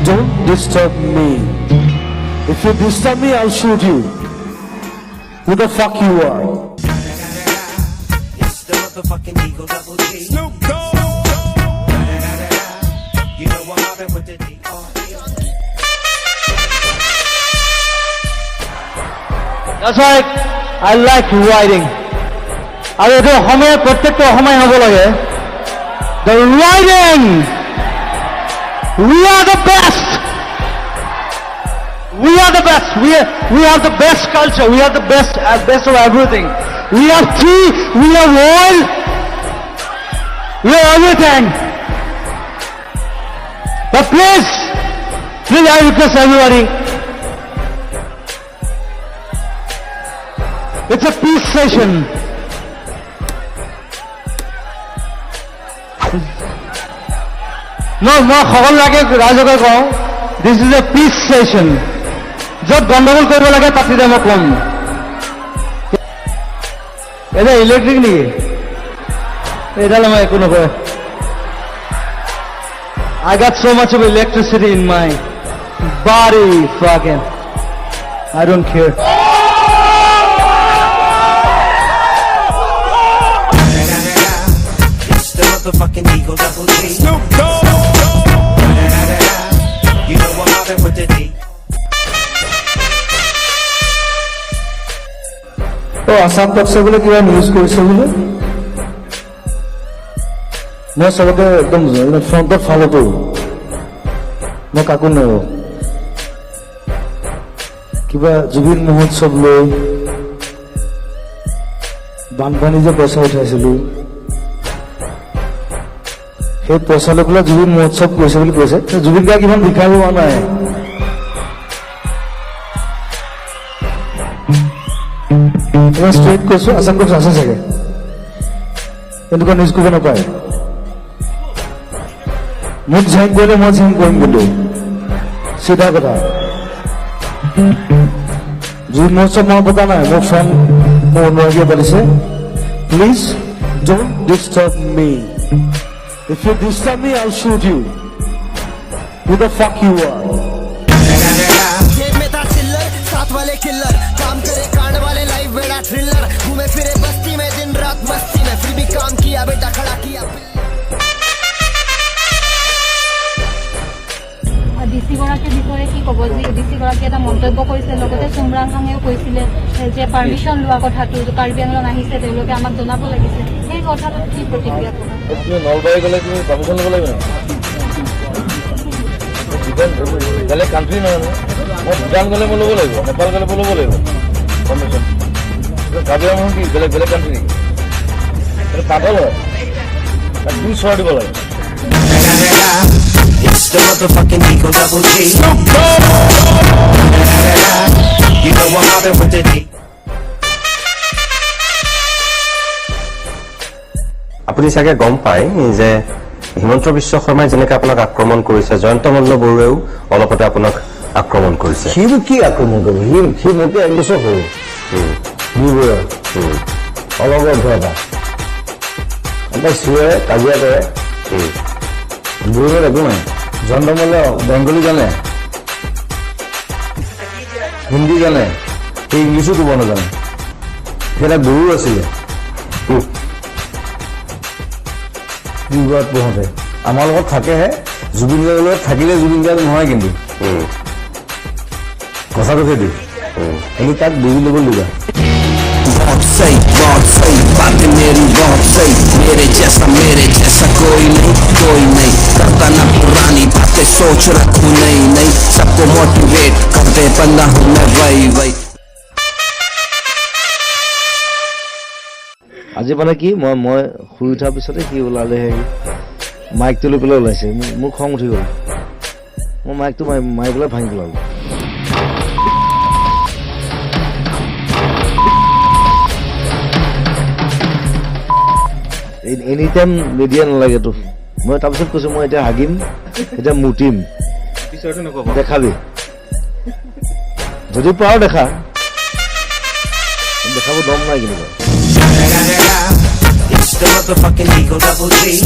Don't disturb me. If you disturb me, I'll shoot you. Who the fuck you are? It's the motherfucking Eagle Double G. Snoop Dogg. You know I'm mobbing with the D.R.E. That's right. I like writing. আৰু এইটো অসমীয়া প্ৰত্যেকটো অসমীয়া হ'ব লাগে the writing. We are the best. We are the best. We have the best culture. We are the best of everything. We are tea. We are oil. We are everything. But please, I request everybody. It's a peace session. No, খবর লাগে ৰাইজকে কওঁ this is a peace session. য'ত গণ্ডগোল কৰিব লাগে পাতিলে মই কম এটা ইলেক্ট্ৰিক নেকি এডালে মই একো নকয় I got so much of electricity in my body fucking I don't care. It's the motherfucking Eagle Double G. Snoop Dogg. You know I'm mobbing with the D. Assam টকছে বোলে কিবা নিউজ কৰিছে বোলে মই চবকে একদম ফ্ৰণ্টত ফলো কৰোঁ মই কাকো নৰো কিবা জুবিন মহোৎসৱ লৈ বানপানী যে পইচা উঠাইছিলো সেই পইচা লৈ পেলাই জুবিন মহোৎসৱ কৰিছে বুলি কৈছে জুবিন গাৰ্গ ইমান বিখাই হোৱা নাই স্ট্ৰেইট কৈছো আসাম টকছ আছে চাগে এনেকুৱা নিউজ কৰিব নাপায় মোক ঝেং কৰিলে মই ঝেং কৰিম বুলি চিধা কথা জুবিন মহোৎসৱ মই পতা নাই মোৰ ফ্ৰেণ্ড মোৰ অনুৰাগীয়ে পাতিছে please don't disturb me if you disturb me I'll shoot you who the fuck you are वाले किलर काम करे कांड वाले लाइफ बेड़ा थ्रिलर घूमे फिरे बस्ती में दिन रात मस्ती में फिर भी काम किया बेटा खड़ा किया ডিসি গৰাকীৰ বিষয়ে কি ক'ব যে ডিসি গৰাকী এটা মন্তব্য কৰিছে লগতে চুমৰাং খাঙেও কৈছিলে যে পাৰমিশন লোৱা কথাটো কাৰ্বি আংলং আহিছে তেওঁলোকে আমাক জনাব লাগিছে সেই কথাটোত কি প্ৰতিক্ৰিয়া ক'ব তুমি নলবাৰী গ'লে তুমি পাৰমিশন ল'ব লাগিব বেলেগ কাণ্ট্ৰি নহয় মই ভূটান গ'লে মই ল'ব লাগিব নেপাল গ'লে মই ল'ব লাগিব পাৰমিশন কাৰ্বি আংলং কি বেলেগ বেলেগ কাণ্ট্ৰি নেকি এইটো পাগল হয় তাক দুই চৰ দিব লাগে It's the motherfucking Eagle Double G. Snoop Dogg. You know I'm mobbing with the D. আপুনি চাগে গম পায় যে হিমন্ত বিশ্ব শৰ্মাই যেনেকৈ আপোনাক আক্ৰমণ কৰিছে জয়ন্ত মল্ল বৰুৱাইও অলপতে আপোনাক আক্ৰমণ কৰিছে সিও কি আক্ৰমণ কৰিব সি মোকে এক বছৰ সৰু অলগত ধৰা এটা চিঞৰে কাজিয়া কৰে বৰুৱাৰ একো নাই জয়ন্ত মল্ল বেংগলী জানে হিন্দী জানে সেই ইংলিছো ক'ব নাজানে সেইটা গুৰু আছিলে পঢ়োঁতে আমাৰ লগত থাকেহে জুবিন গাৰ্গৰ লগত থাকিলে জুবিন গাৰ্গ নহয় কিন্তু কথাটো সেইটো কিন্তু তাক বুজি ল'ব লগা बहुत सही बातें मेरी बहुत सही मेरे जैसा कोई नहीं करता ना पुरानी बातें सोच रखूं नहीं सबको मोटिवेट करते बंदा हूं मैं वही আজি মানে কি মই শুই উঠাৰ পিছতে কি ওলালে হেৰি মাইকটো লৈ পেলাই ওলাইছে মোৰ খং উঠি গ'ল মই মাইকটো মাৰি পেলাই ভাঙি পেলালোঁ এনি টাইম মিডিয়া নালাগেতো মই তাৰপিছত কৈছোঁ মই এতিয়া হাগিম এতিয়া মুতিম দেখাবি যদি পাৰ দেখাব দম নাই কিন্তু the motherfucking Eagle Double G.